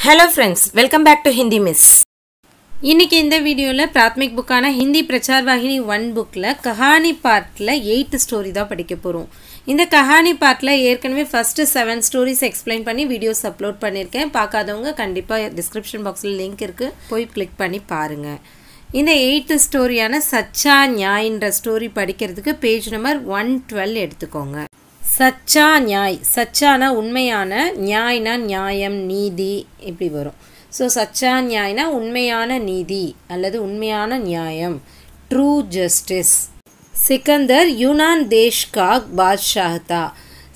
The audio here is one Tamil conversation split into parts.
Hello friends, welcome back to Hindi Miss. இன்னைக்கு இந்த வீடியோல பிராத்மிக் புக்கான ஹிந்தி பிரச்சார் வாகினி 1 புக்ல கஹானி பார்ட்ல 8 ஸ்டோரி தான் படிக்க போறோம். இந்த கஹானி பார்ட்ல ஏற்கனவே ஃபர்ஸ்ட் 7 ஸ்டோரிஸ் எக்ஸ்பிளைன் பண்ணி வீடியோஸ் அப்லோட் பண்ணிருக்கேன். பார்க்காதவங்க கண்டிப்பா டிஸ்கிரிப்ஷன் பாக்ஸ்ல லிங்க் இருக்கு. போய் கிளிக் பண்ணி பாருங்க. இந்த 8th ஸ்டோரியான சச்சா நியாய்ன்ற ஸ்டோரி படிக்கிறதுக்கு பேஜ் நம்பர் 112 எடுத்துக்கோங்க. சச்சா நியாய், சச்சானா உண்மையான, நியாய்னா நியாயம், நீதி இப்படி வரும். ஸோ சச்சா நியாய்னா உண்மையான நீதி அல்லது உண்மையான நியாயம், true justice. Sikandar Yunnan Desh கா பாத்ஷாஹ் தா.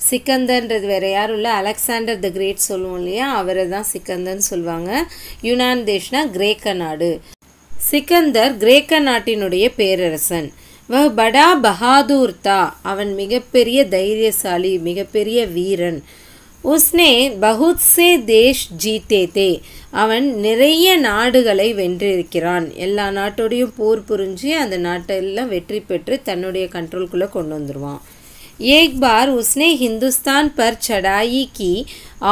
சிக்கந்தர்ன்றது வேற யாரும் இல்லை, அலெக்சாண்டர் த கிரேட் சொல்லுவோம் இல்லையா, அவரை தான் சிக்கந்தர்னு சொல்லுவாங்க. யூனான் தேஷ்னா கிரேக்க நாடு. சிக்கந்தர் கிரேக்க நாட்டினுடைய பேரரசன். वह बड़ा बहादुर था, அவன் மிகப்பெரிய தைரியசாலி, மிகப்பெரிய வீரன். उसने बहुत से देश जीते थे, அவன் நிறைய நாடுகளை வென்றிருக்கிறான். எல்லா நாட்டோடையும் போர் புரிஞ்சு அந்த நாட்டெல்லாம் வெற்றி பெற்று தன்னுடைய கண்ட்ரோல்குள்ளே கொண்டு வந்துடுவான். एक बार उसने हिंदुस्तान पर चढ़ाई की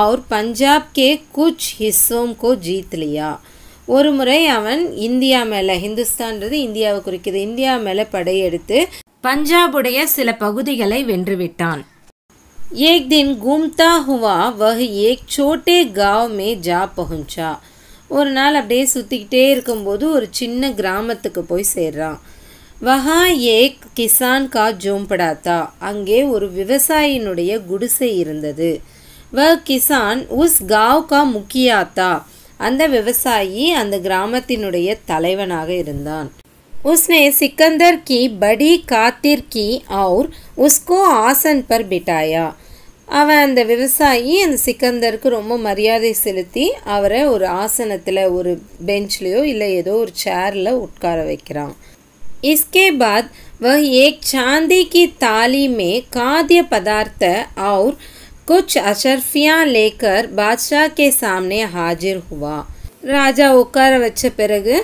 और पंजाब के कुछ हिस्सों को जीत लिया. ஒரு முறை அவன் இந்தியா மேலே, ஹிந்துஸ்தான்றது இந்தியாவை குறிக்குது, இந்தியா மேலே படையெடுத்து பஞ்சாபுடைய சில பகுதிகளை வென்றுவிட்டான். एक दिन घूमता हुआ वह एक छोटे गांव में जा पहुंचा. ஒரு நாள் அப்படியே சுற்றிக்கிட்டே இருக்கும்போது ஒரு சின்ன கிராமத்துக்கு போய் சேர்றான். वहाँ एक किसान का झोंपड़ा था, அங்கே ஒரு விவசாயினுடைய குடிசை இருந்தது. वह किसान उस गांव का मुखिया था, அந்த விவசாயி அந்த கிராமத்தினுடைய தலைவனாக இருந்தான். उसने सिकंदर की बड़ी खातिर की और उसको आसन पर बिठाया. அவன் அந்த விவசாயி அந்த சிக்கந்தருக்கு ரொம்ப மரியாதை செலுத்தி அவரை ஒரு ஆசனத்தில், ஒரு பெஞ்ச்லேயோ இல்லை ஏதோ ஒரு சேரில் உட்கார வைக்கிறான். इसके बाद वह एक चांदी की थाली में खाद्य पदार्थ और कुछ अशर्फियाँ लेकर बादशाह के सामने हाजिर हुआ. ராஜா உட்கார வச்ச பிறகு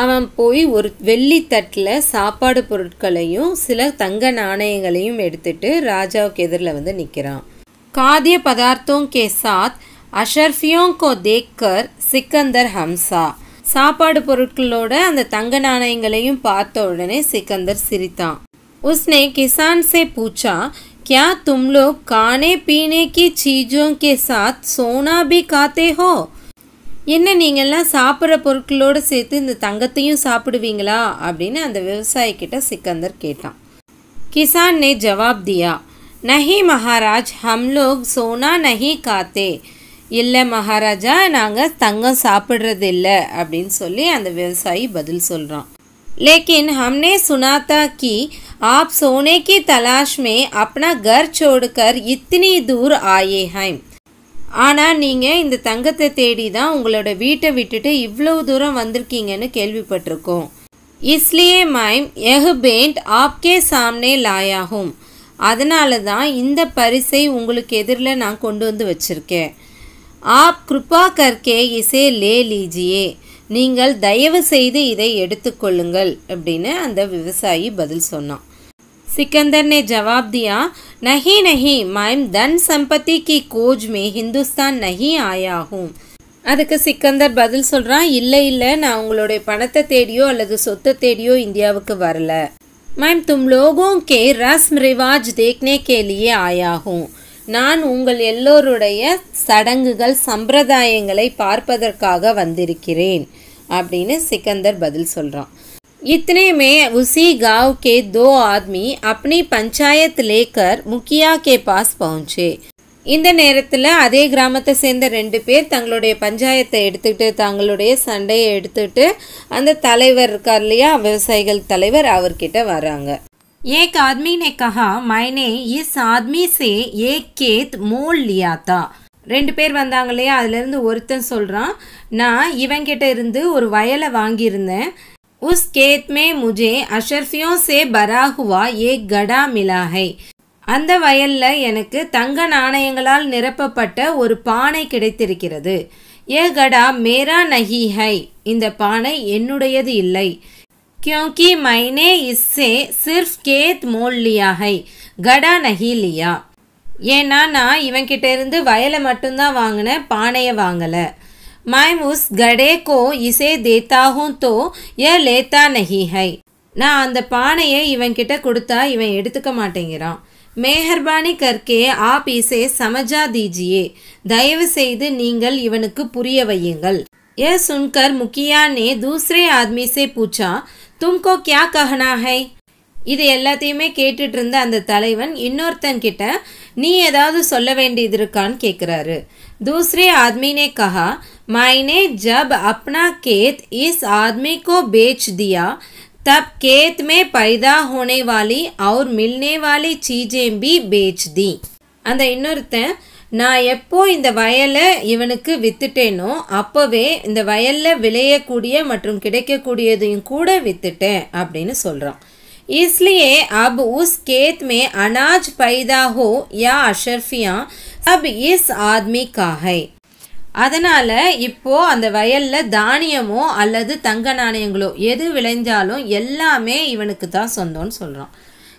அவன் போய் ஒரு வெள்ளி தட்டில் சாப்பாடு பொருட்களையும் சில தங்க நாணயங்களையும் எடுத்துட்டு ராஜாவுக்கு எதிரில் வந்து நிற்கிறான். खाद्य पदार्थों के साथ अशर्फियों को देखकर सिकंदर हंसा. சாப்பாடு பொருட்களோட அந்த தங்க நாணயங்களையும் பார்த்த உடனே சிக்கந்தர் சிரித்தான். उसने किसान से पूछा, क्या तुम लोग खाने पीने की चीज़ों के साथ सोना भी खाते हो? என்ன நீங்கள்லாம் சாப்பிட்ற பொருட்களோடு சேர்த்து இந்த தங்கத்தையும் சாப்பிடுவீங்களா அப்படின்னு அந்த விவசாயிக்கிட்ட சிக்கந்தர் கேட்டான். கிசான் ने जवाब दिया, नहीं महाराज, हम लोग सोना नहीं खाते. இல்லை மகாராஜா, நாங்கள் தங்கம் சாப்பிட்றது இல்லை அப்படின்னு சொல்லி அந்த விவசாயி பதில் சொல்கிறான். लेकिन हमने सुना था कि आप सोने की तलाश में अपना घर छोड़कर इतनी दूर आए हैं. ஆனால் நீங்கள் இந்த தங்கத்தை தேடி தான் உங்களோட வீட்டை விட்டுட்டு இவ்வளவு தூரம் வந்திருக்கீங்கன்னு கேள்விப்பட்டிருக்கோம். इसलिए मैं यह भेंट आपके सामने लाया हूँ. அதனால தான் இந்த பரிசை உங்களுக்கு எதிரில் நான் கொண்டு வந்து வச்சிருக்கேன். आप कृपा करके इसे ले लीजिए. நீங்கள் தயவு செய்து இதை எடுத்துக்கொள்ளுங்கள் அப்படின்னு அந்த விவசாயி பதில் சொன்னான். सिकंदर ने जवाब दिया, नहीं नहीं, मैं धन संपत्ति की खोज में हिंदुस्तान नहीं आया हूँ. அதுக்கு சிக்கந்தர் பதில் சொல்கிறான், இல்லை இல்லை, நான் உங்களுடைய பணத்தை தேடியோ அல்லது சொத்தை தேடியோ இந்தியாவுக்கு வரல. मैं तुम लोगों के रस्म रिवाज देखने के लिए आया हूँ. நான் உங்கள் எல்லோருடைய சடங்குகள் சம்பிரதாயங்களை பார்ப்பதற்காக வந்திருக்கிறேன் அப்படின்னு சிக்கந்தர் பதில் சொல்கிறான். इतने में उसी गांव के 2 आदमी अपनी पंचायत लेकर मुखिया के पास पहुँचे. இந்த நேரத்தில் அதே கிராமத்தை சேர்ந்த 2 பேர் தங்களுடைய பஞ்சாயத்தை எடுத்துக்கிட்டு, தங்களுடைய சண்டையை எடுத்துகிட்டு அந்த தலைவர் இருக்கார் இல்லையா, விவசாயிகள் தலைவர், அவர்கிட்ட வராங்க. एक आदमी ने कहा, मैंने इस आदमी से एक खेत मोल लिया था. 2 பேர் வந்தாங்க இல்லையா, அதுலேருந்து ஒருத்தன் சொல்கிறான், நான் இவங்கிட்ட இருந்து ஒரு வயலை வாங்கியிருந்தேன். उस खेत में मुझे अशर्फियों से भरा हुआ एक गड़ा मिला है. அந்த வயல்ல எனக்கு தங்க நாணயங்களால் நிரப்பப்பட்ட ஒரு பானை கிடைத்திருக்கிறது. ये गड़ा मेरा नहीं है, இந்த பானை என்னுடையது இல்லை. क्योंकि मैंने इससे सिर्फ खेत मोल लिया है, गड़ा नहीं लिया. ஏன்னா நான் இவன்கிட்ட இருந்து வயலை மட்டும்தான் வாங்கினேன், பானையை வாங்கலை. मैं उस गड़े को इसे देता हूँ तो यह लेता नहीं है. நான் அந்த பானையை இவன் கிட்ட கொடுத்தா இவன் எடுத்துக்க மாட்டேங்கிறான். मेहरबानी करके आप इसे समझा दीजिए. தயவு செய்து நீங்கள் இவனுக்கு புரிய வையுங்கள். यह सुनकर मुखिया ने दूसरे आदमी से पूछा, तुमको क्या कहना है? இது எல்லாத்தையுமே கேட்டுட்டு இருந்த அந்த தலைவன் இன்னொருத்தன் கிட்ட நீ ஏதாவது சொல்ல வேண்டியது இருக்கான்னு கேட்குறாரு. दूसरे आदमी ने कहा, मैंने जब अपना खेत इस आदमी को बेच दिया तब खेत में पैदा होने वाली और मिलने वाली चीजें भी बेच दी. அந்த இன்னொருத்தன் நான் எப்போ இந்த வயலை இவனுக்கு வித்துட்டேனோ அப்போவே இந்த வயலில் விளையக்கூடிய மற்றும் கிடைக்கக்கூடியதையும் கூட வித்துட்டேன் அப்படின்னு சொல்கிறான். इसलिए अब उस खेत में अनाज पैदा हो या अशर्फियाँ अब इस आदमी का है. அதனால் இப்போ அந்த வயலில் தானியமோ அல்லது தங்க நாணயங்களோ எது விளைஞ்சாலும் எல்லாமே இவனுக்கு தான் சொந்தம்னு சொல்கிறான்.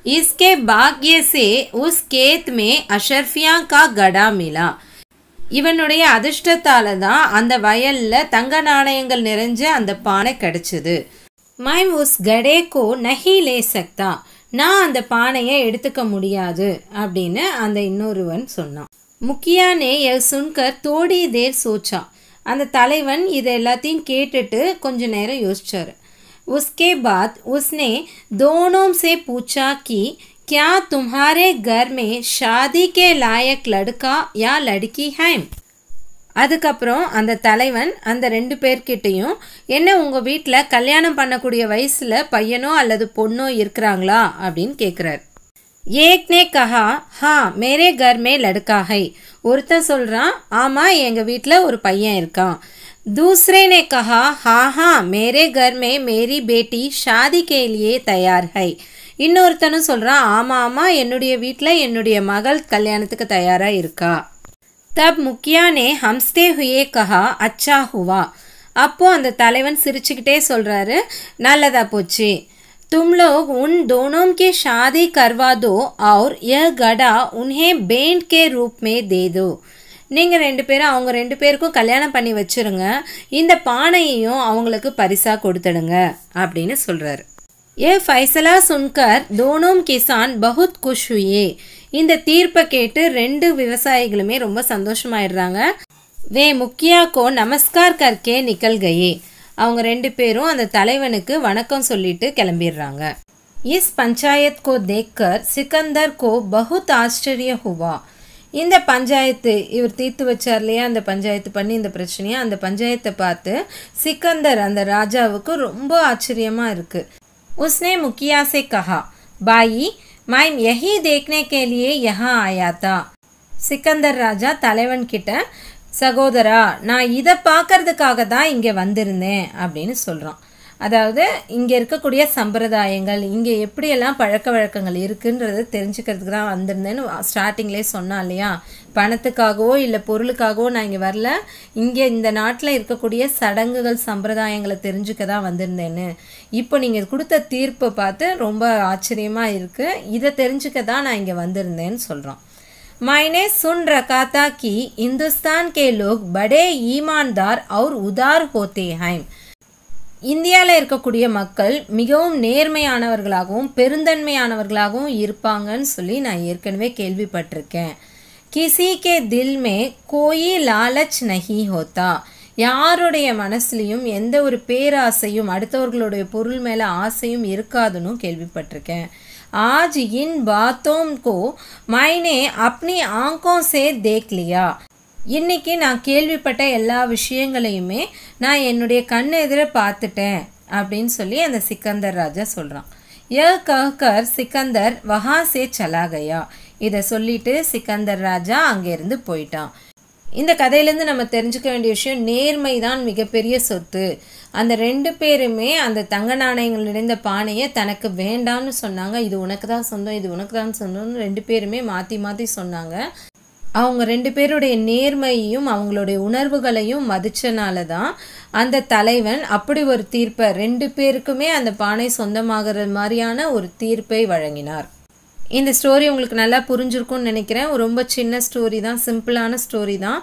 इसके भाग्य से उस खेत में अशर्फियाँ का गड़ा मिला. இவனுடைய அதிர்ஷ்டத்தால் தான் அந்த வயலில் தங்க நாணயங்கள் நிறைஞ்ச அந்த பானை கிடைச்சிது. मैं उस गड़े को नहीं ले सकता. நான் அந்த பானையை எடுத்துக்க முடியாது அப்படின்னு அந்த இன்னொருவன் சொன்னான். मुखिया ने यह सुनकर थोड़ी देर सोचा. அந்த தலைவன் இதை எல்லாத்தையும் கேட்டுட்டு கொஞ்ச நேரம் யோசிச்சாரு. उसके बाद उसने दोनों से पूछा कि क्या तुम्हारे घर में शादी के लायक लड़का या लड़की है? அதுக்கப்புறம் அந்த தலைவன் அந்த ரெண்டு பேர்கிட்டையும் என்ன உங்கள் வீட்டில் கல்யாணம் பண்ணக்கூடிய வயசில் பையனோ அல்லது பொண்ணோ இருக்கிறாங்களா அப்படின்னு கேட்குறாரு. ஏக் நே கஹா ஹா மேரே கர் மே லடுக்கா ஹை. ஒருத்தன் சொல்கிறான் ஆமாம் எங்கள் வீட்டில் ஒரு பையன் இருக்கான். दूसरे ने कहा हाँ हाँ मेरे घर में मेरी बेटी शादी के लिए तैयार है. இன்னொருத்தனும் சொல்கிறான் ஆமாம் ஆமாம் என்னுடைய வீட்டில் என்னுடைய மகள் கல்யாணத்துக்கு தயாராக இருக்கா. तब मुखिया ने हंसते हुए कहा अच्छा हुआ. அப்போ அந்த தலைவன் சிரிச்சுக்கிட்டே சொல்கிறாரு நல்லதா போச்சு. तुम लोग उन दोनों की शादी करवा दो और यह गड़ा उन्हें बेंट के रूप में दे दो. நீங்கள் ரெண்டு பேரும் அவங்க ரெண்டு பேருக்கும் கல்யாணம் பண்ணி வச்சுருங்க, இந்த பானையையும் அவங்களுக்கு பரிசாக கொடுத்துடுங்க அப்படின்னு சொல்கிறாரு. ये फैसला सुनकर दोनों किसान बहुत खुश हुए. இந்த தீர்ப்பை கேட்டு ரெண்டு விவசாயிகளுமே ரொம்ப சந்தோஷமாயிடுறாங்க. வே முக்கியா கோ நமஸ்கார் கர்க்கே நிக்கல் கயே. அவங்க ரெண்டு பேரும் அந்த தலைவனுக்கு வணக்கம் சொல்லிட்டு கிளம்பிடுறாங்க. இஸ் பஞ்சாயத் கோ தேக்கர் சிக்கந்தர் கோ பகுத் ஆச்சரிய ஹுவா. இந்த பஞ்சாயத்து இவர் தீர்த்து வச்சார் இல்லையா, அந்த பஞ்சாயத்து பண்ணி இந்த பிரச்சனையை, அந்த பஞ்சாயத்தை பார்த்து சிக்கந்தர் அந்த ராஜாவுக்கு ரொம்ப ஆச்சரியமாக இருக்குது. उसने मुखिया से कहा भाई मैं यही देखने के लिए यहाँ आया था. சிக்கந்தர் ராஜா தலைவன் கிட்ட சகோதரா நான் இதை பார்க்கறதுக்காக தான் இங்கே வந்திருந்தேன் அப்படின்னு சொல்கிறான். அதாவது இங்கே இருக்கக்கூடிய சம்பிரதாயங்கள் இங்கே எப்படியெல்லாம் பழக்க வழக்கங்கள் இருக்குன்றதை தெரிஞ்சுக்கிறதுக்கு தான் வந்திருந்தேன்னு ஸ்டார்டிங்லேயே சொன்னான் இல்லையா. பணத்துக்காகவோ இல்லை பொருளுக்காகவோ நான் இங்கே வரல, இங்கே இந்த நாட்டில் இருக்கக்கூடிய சடங்குகள் சம்பிரதாயங்களை தெரிஞ்சுக்க தான் வந்திருந்தேன்னு. இப்போ நீங்கள் கொடுத்த தீர்ப்பை பார்த்து ரொம்ப ஆச்சரியமாக இருக்குது, இதை தெரிஞ்சுக்க தான் நான் இங்கே வந்திருந்தேன்னு சொல்கிறான். मैंने सुन रखा था कि हिंदुस्तान के लोग बड़े ईमानदार और उदार होते हैं. இந்தியாவில் இருக்கக்கூடிய மக்கள் மிகவும் நேர்மையானவர்களாகவும் பெருந்தன்மையானவர்களாகவும் இருப்பாங்கன்னு சொல்லி நான் ஏற்கனவே கேள்விப்பட்டிருக்கேன். கிசி கே தில் மே கோயி லாலச் நஹி ஹோத்தா. யாருடைய மனசுலையும் எந்த ஒரு பேராசையும் அடுத்தவர்களுடைய பொருள் மேலே ஆசையும் இருக்காதுன்னு கேள்விப்பட்டிருக்கேன். आज इन बातों को मैंने अपनी आंखों से देख लिया. இன்னைக்கு நான் கேள்விப்பட்ட எல்லா விஷயங்களையுமே நான் என்னுடைய கண்ணு எதிர பார்த்துட்டேன் அப்படின்னு சொல்லி அந்த சிக்கந்தர் ராஜா சொல்கிறான். ய கஹ்கர் சிக்கந்தர் வஹா சே சலா கயா. இதை சொல்லிட்டு சிக்கந்தர் ராஜா அங்கேருந்து போயிட்டான். இந்த கதையிலேருந்து நம்ம தெரிஞ்சுக்க வேண்டிய விஷயம், நேர்மை தான் மிகப்பெரிய சொத்து. அந்த ரெண்டு பேருமே அந்த தங்க நாணயங்கள் நிறைந்த பானையை தனக்கு வேண்டாம்னு சொன்னாங்க. இது உனக்கு தான் சொந்தம், இது உனக்கு தான் சொந்தம்னு ரெண்டு பேருமே மாற்றி மாற்றி சொன்னாங்க. அவங்க ரெண்டு பேருடைய நேர்மையையும் அவங்களுடைய உணர்வுகளையும் மதிச்சனால தான் அந்த தலைவன் அப்படி ஒரு தீர்ப்பை, ரெண்டு பேருக்குமே அந்த பானை சொந்தமாகிற மாதிரியான ஒரு தீர்ப்பை வழங்கினார். இந்த ஸ்டோரி உங்களுக்கு நல்லா புரிஞ்சிருக்கும்னு நினைக்கிறேன். ரொம்ப சின்ன ஸ்டோரி தான், சிம்பிளான ஸ்டோரி தான்.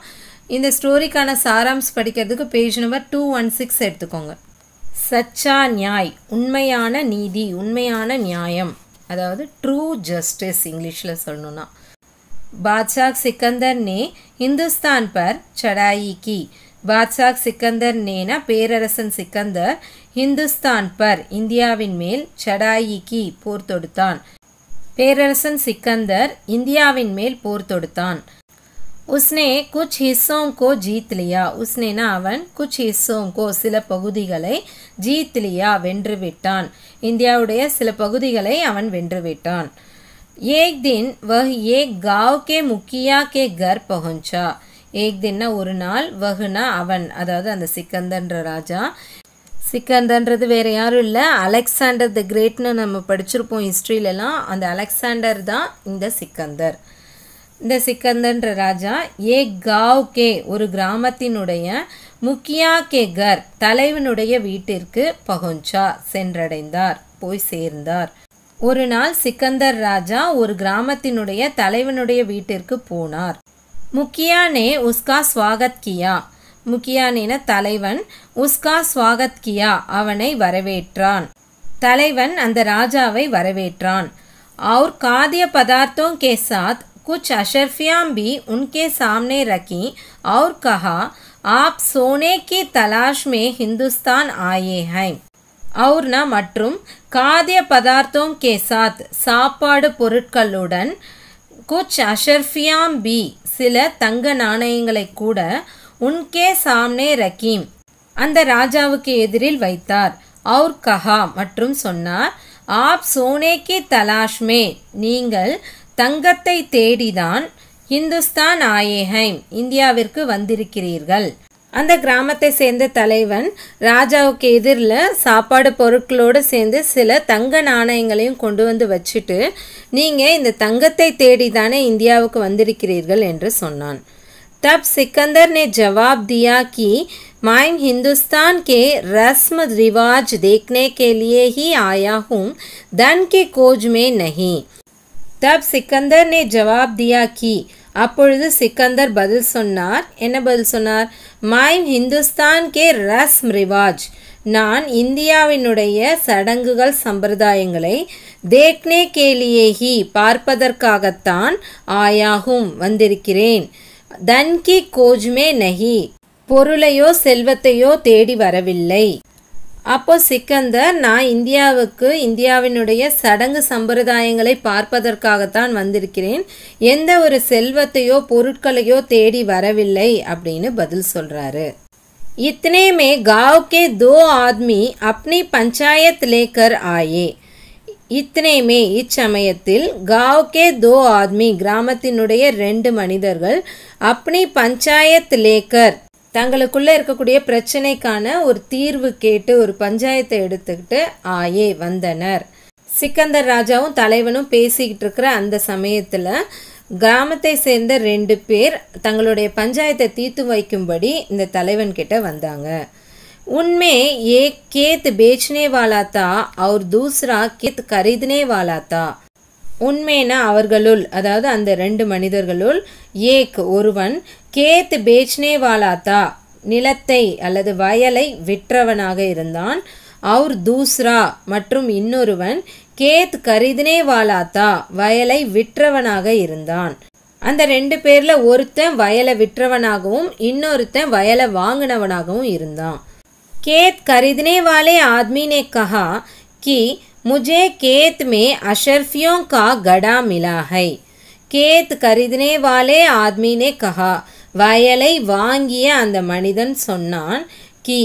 இந்த ஸ்டோரிக்கான சாராம்ஸ் படிக்கிறதுக்கு பேஜ் நம்பர் 216 எடுத்துக்கோங்க. சச்சா நியாய், உண்மையான நீதி, உண்மையான நியாயம், அதாவது ட்ரூ ஜஸ்டிஸ் இங்கிலீஷில் சொல்லணும்னா. बादशाह सिकंदर ने हिंदुस्तान पर चढ़ाई की. बादशाह सिकंदर ने ना பேரரசன் சிக்கந்தர் हिंदुस्तान पर இந்தியாவின் மேல் चढ़ाई की போர் தொடுத்தான். பேரரசன் சிக்கந்தர் இந்தியாவின் மேல் போர் தொடுத்தான். उसने कुछ हिस्सों को जीत लिया. उसने ना அவன் कुछ हिस्सों को சில பகுதிகளை जीत लिया வென்று விட்டான். இந்தியாவுடைய சில பகுதிகளை அவன் வென்று விட்டான். एक दिन वह एक गांव के मुखिया के घर पहुंचा. एक दिन ना ஒரு நாள் வஹ்னா அவன், அதாவது அந்த சிக்கந்தர்ன்ற ராஜா. சிக்கந்தர்ன்றது வேற யாரும் இல்லை, அலெக்சாண்டர் தி கிரேட்னு நம்ம படிச்சிருப்போம் ஹிஸ்ட்ரியிலலாம். அந்த அலெக்சாண்டர் தான் இந்த சிக்கந்தர். இந்த சிக்கந்தர்ன்ற ராஜா ஏக் காவ் கே ஒரு கிராமத்தினுடைய முக்கியா கே கர் தலைவனுடைய வீட்டிற்கு பகுஞ்சா சென்றடைந்தார், போய் சேர்ந்தார். ஒரு நாள் சிக்கந்தர் ராஜா ஒரு கிராமத்தினுடைய தலைவனுடைய வீட்டிற்கு போனார். முக்கியானே உஸ்கா ஸ்வாகத் கியா. முக்கியானேன தலைவன், உஸ்கா ஸ்வாகத் கியா அவனை வரவேற்றான். தலைவன் அந்த ராஜாவை வரவேற்றான். और खाद्य पदार्थों के साथ कुछ अशर्फियां भी उनके सामने रखी और कहा, आप सोने की तलाश में हिंदुस्तान आए हैं. औरना மற்றும் காதிய பதார்த்தோம் கே சாத் சாப்பாடு பொருட்களுடன் குச் அஷர்ஃபியாம் பி சில தங்க நாணயங்களை கூட உன்கே சாம்னே ரக்கீம் அந்த ராஜாவுக்கு எதிரில் வைத்தார். और கஹா மற்றும் சொன்னார், ஆப் சோனே கி தலாஷ் மே நீங்கள் தங்கத்தை தேடிதான் ஹிந்துஸ்தான் ஆயே ஹைம் இந்தியாவிற்கு வந்திருக்கிறீர்கள். அந்த கிராமத்தை சேர்ந்த தலைவன் ராஜாவுக்கு எதிரில் சாப்பாடு பொருட்களோடு சேர்ந்து சில தங்க நாணயங்களையும் கொண்டு வந்து வச்சுட்டு, நீங்கள் இந்த தங்கத்தை தேடி தானே இந்தியாவுக்கு வந்திருக்கிறீர்கள் என்று சொன்னான். தப் சிக்கந்தர் ने जवाब दिया कि मैं हिंदुस्तान के रस्म रिवाज देखने के लिए ही आया हूँ, धन की खोज में नहीं. तब सिकंदर ने जवाब दिया कि அப்பொழுது சிக்கந்தர் பதில் சொன்னார். என்ன பதில் சொன்னார்? மை ஹிந்துஸ்தான் கே ரஸ்ம் ரிவாஜ், நான் இந்தியாவினுடைய சடங்குகள் சம்பிரதாயங்களை தேக்னே கேலியேஹி பார்ப்பதற்காகத்தான் ஆயாகும் வந்திருக்கிறேன். தன் கி கோஜ்மே நஹி பொருளையோ செல்வத்தையோ தேடி வரவில்லை. அப்போ சிக்கந்தர், நான் இந்தியாவினுடைய சடங்கு சம்பிரதாயங்களை பார்ப்பதற்காகத்தான் வந்திருக்கிறேன், எந்த ஒரு செல்வத்தையோ பொருட்களையோ தேடி வரவில்லை அப்படின்னு பதில் சொல்றாரு. இத்தனை மே காவ் கே தோ ஆத்மி அப்னி பஞ்சாயத் லேக்கர் ஆயே. இத்தனை மே இச்சமயத்தில் காவ் கே தோ ஆத்மி கிராமத்தினுடைய 2 மனிதர்கள் அப்னி பஞ்சாயத் லேக்கர் தங்களுக்குள்ள இருக்கக்கூடிய பிரச்சனைக்கான ஒரு தீர்வு கேட்டு ஒரு பஞ்சாயத்தை எடுத்துக்கிட்டு ஆயே வந்தனர். சிக்கந்தர் ராஜாவும் தலைவனும் பேசிக்கிட்டு இருக்கிற அந்த சமயத்தில் கிராமத்தை சேர்ந்த 2 பேர் தங்களுடைய பஞ்சாயத்தை தீர்த்து வைக்கும்படி இந்த தலைவன் கிட்ட வந்தாங்க. உன்மே ஏக் கேத் பேச்னே வாலா தா और दूसरा கேத் खरीदने वाला था. உண்மைனா அவர்களுள், அதாவது அந்த 2 மனிதர்களுள், ஏக் ஒருவன், கேத் பேச்னே வாலாத்தா நிலத்தை அல்லது வயலை விற்றவனாக இருந்தான். और दूसरा மற்றும் இன்னொருவன், கேத் கரிதனே வாலாத்தா வயலை விற்றவனாக இருந்தான். அந்த 2 பேர்ல ஒருத்தன் வயலை விற்றவனாகவும் இன்னொருத்தன் வயலை வாங்கினவனாகவும் இருந்தான். கேத் கரிதனே வாலே ஆத்மி ने कहा कि मुझे खेत में अशर्फियों का गड़ा मिला है. खेत खरीदने वाले आदमी ने कहा, வயலை வாங்கிய அந்த மனிதன் சொன்னான். கி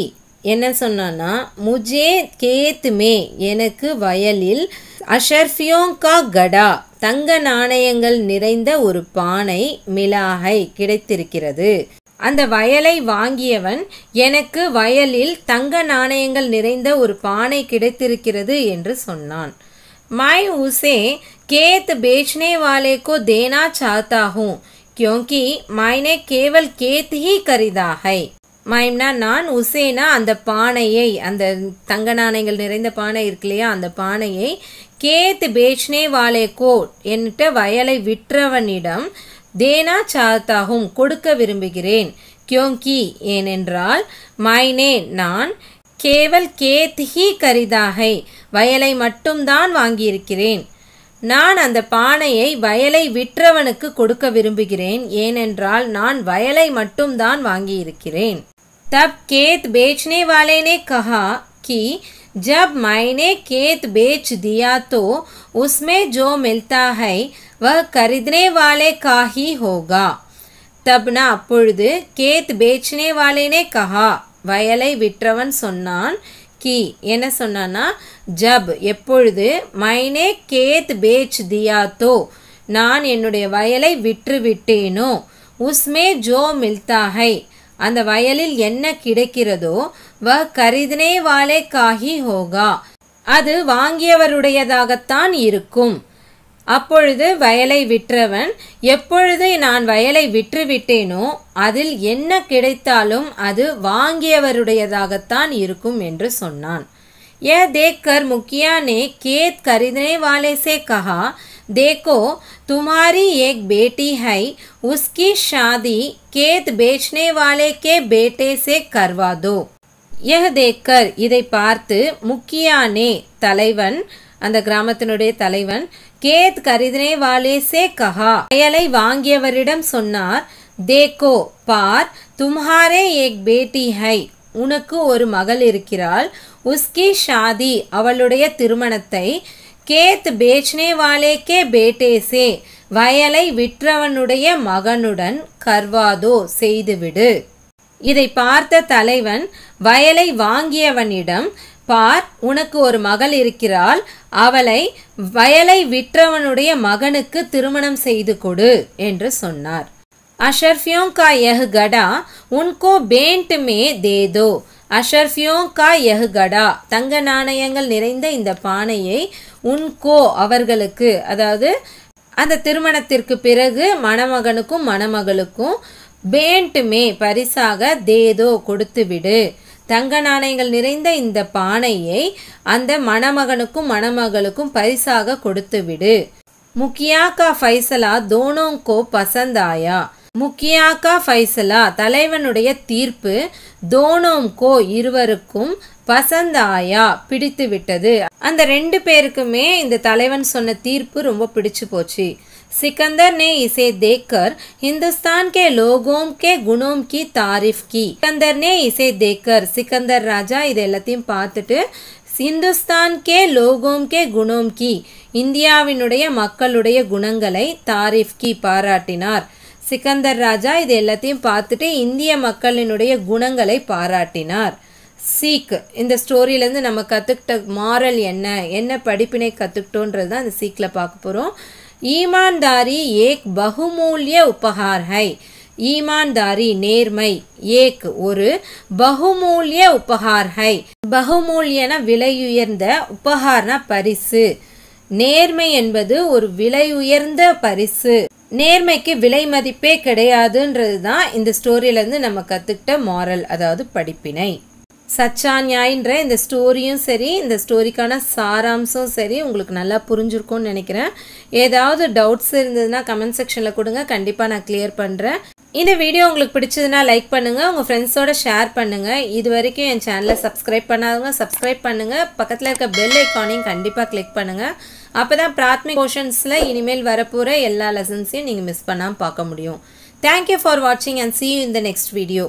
என்ன சொன்னான்னா, முஜே கேத் மே எனக்கு வயலில் அஷர்ஃபியோங் கா கடா தங்க நாணயங்கள் நிறைந்த ஒரு பானை மிலாஹை கிடைத்திருக்கிறது. அந்த வயலை வாங்கியவன், எனக்கு வயலில் தங்க நாணயங்கள் நிறைந்த ஒரு பானை கிடைத்திருக்கிறது என்று சொன்னான். मैं उसे खेत बेचने वाले को देना चाहता हूँ क्योंकि मैंने केवल खेत ही खरीदा है. மைம்னா நான், உசேனா அந்த பானையை, அந்த தங்க நாணயங்கள் நிறைந்த பானை இருக்கு இல்லையா, அந்த பானையை கேத் பேச்னே வாலே கோ என்கிட்ட வயலை விற்றவனிடம் தேனா சாத்தாகும் கொடுக்க விரும்புகிறேன். क्योंकि ஏனென்றால் मैंने நான் केवल खेत ही खरीदा है வயலை மட்டும்தான் வாங்கியிருக்கிறேன். நான் அந்த பானையை வயலை விற்றவனுக்கு கொடுக்க விரும்புகிறேன் ஏனென்றால் நான் வயலை மட்டும்தான் வாங்கியிருக்கிறேன். तब खेत बेचने वाले ने कहा कि जब मैंने खेत बेच दिया तो उसमें जो मिलता है वह खरीदने वाले का ही होगा. तबना அப்பொழுது கேத் बेचने वाले ने कहा வயலை விற்றவன் சொன்னான் कि என்ன சொன்னானா ஜப் எப்பொழுது मैंने खेत बेच दिया तो நான் என்னுடைய வயலை விற்று விட்டேனோ उसमें जो मिलता है அந்த வயலில் என்ன கிடைக்கிறதோ वह खरीदने वाले का ही होगा அது வாங்கியவருடையதாகத்தான் இருக்கும். அப்பொழுது வயலை விற்றவன் எப்பொழுது நான் வயலை விற்று விட்டேனோ அதில் என்ன கிடைத்தாலும் அது வாங்கியவருடையதாகத்தான் இருக்கும் என்று சொன்னான். यह देखकर मुखिया ने खेत खरीदने वाले से कहा देखो तुम्हारी एक बेटी है उसकी शादी खेत बेचने वाले के बेटे से करवा दो. यह देखकर இதை பார்த்து முக்கியானே தலைவன் அந்த கிராமத்தினுடைய தலைவன் கேத் கரிதனே வாலே சே கஹா வயலை வாங்கியவரிடம் சொன்னார் தேக்கோ பார் தும்ஹாரே ஏக் பேட்டி ஹை உனக்கு ஒரு மகள் இருக்கிறாள் உஸ்கி ஷாதி அவளுடைய திருமணத்தை கேத் பேச்னே வாலே கே பேட்டே சே வயலை விற்றவனுடைய மகனுடன் கர்வாதோ செய்துவிடு. இதை பார்த்த தலைவன் வயலை வாங்கியவனிடம் பார் உனக்கு ஒரு மகள் இருக்கிறாள் அவளை வயலை விற்றவனுடைய மகனுக்கு திருமணம் செய்து கொடு என்று சொன்னார். अशर्फियों का यह गड़ा उनको बेंट में दे दो. अशर्फियों का यह गड़ा தங்க நாணயங்கள் நிறைந்த இந்த பானையை உன்கோ அவர்களுக்கு அதாவது அந்த திருமணத்திற்கு பிறகு மணமகனுக்கும் மணமகளுக்கும் பேண்ட் மே பரிசாக தேதோ கொடுத்து விடு. தங்க நாணயங்கள் நிறைந்த இந்த பானையை அந்த மணமகனுக்கும் மணமகளுக்கும் பரிசாக கொடுத்து விடு. முக்கியா கா ஃபைசலா தோனோ கோ பசந்த் ஆயா. முக்கியா கா ஃபைசலா தலைவனுடைய தீர்ப்பு தோனோம் கோ இருவருக்கும் பசந்த் ஆயா பிடித்து விட்டது. அந்த ரெண்டு பேருக்குமே இந்த தலைவன் சொன்ன தீர்ப்பு ரொம்ப பிடிச்சு போச்சு. सिकंदर ने इसे देखकर हिंदुस्तान के लोगों के गुणों की तारीफ की. सिकंदर ने इसे देखकर सिकंदर राजा இது எல்லாத்தையும் பார்த்துட்டு हिंदुस्तान के लोगों के गुणों की இந்தியாவினுடைய மக்களுடைய குணங்களை தாரிஃப் கி பாராட்டினார். சிக்கந்தர் ராஜா இது எல்லாத்தையும் பார்த்துட்டு இந்திய மக்களினுடைய குணங்களை பாராட்டினார். சீக் இந்த ஸ்டோரியிலேருந்து நம்ம கற்றுக்கிட்ட மாரல் என்ன படிப்பினை கற்றுக்கிட்டோன்றது தான் இந்த சீக்கில் பார்க்க போகிறோம். ईमानदारी एक बहुमूल्य उपहार है. ईमानदारी நேர்மை एक ஒரு बहुमूल्य उपहार है. बहुमूल्यன விலையுயர்ந்த உபஹார்னா பரிசு. நேர்மை என்பது ஒரு விலையுயர்ந்த பரிசு. நேர்மைக்கு விலை மதிப்பே கிடையாதுன்றது தான் இந்த ஸ்டோரியிலேருந்து நம்ம கற்றுக்கிட்ட மாரல் அதாவது படிப்பினை. சச்சா நியாயன்ற இந்த ஸ்டோரியும் சரி இந்த ஸ்டோரிக்கான சாராம்சம் சரி உங்களுக்கு நல்லா புரிஞ்சிருக்கும்னு நினைக்கிறேன். ஏதாவது டவுட்ஸ் இருந்ததுன்னா கமெண்ட் செக்ஷனில் கொடுங்க, கண்டிப்பாக நான் கிளியர் பண்ணுறேன். இந்த வீடியோ உங்களுக்கு பிடிச்சதுன்னா லைக் பண்ணுங்கள், உங்கள் ஃப்ரெண்ட்ஸோட ஷேர் பண்ணுங்கள். இது வரைக்கும் என் சேனலை சப்ஸ்கிரைப் பண்ணாதவங்க சப்ஸ்கிரைப் பண்ணுங்கள். பக்கத்தில் இருக்க பெல் ஐக்கானையும் கண்டிப்பாக கிளிக் பண்ணுங்கள். அப்போ தான் பிராத்மிக் போர்ஷன்ஸில் இனிமேல் வரப்போகிற எல்லா லெசன்ஸையும் நீங்கள் மிஸ் பண்ணாமல் பார்க்க முடியும். தேங்க்யூ ஃபார் வாட்சிங் and see you in the next video.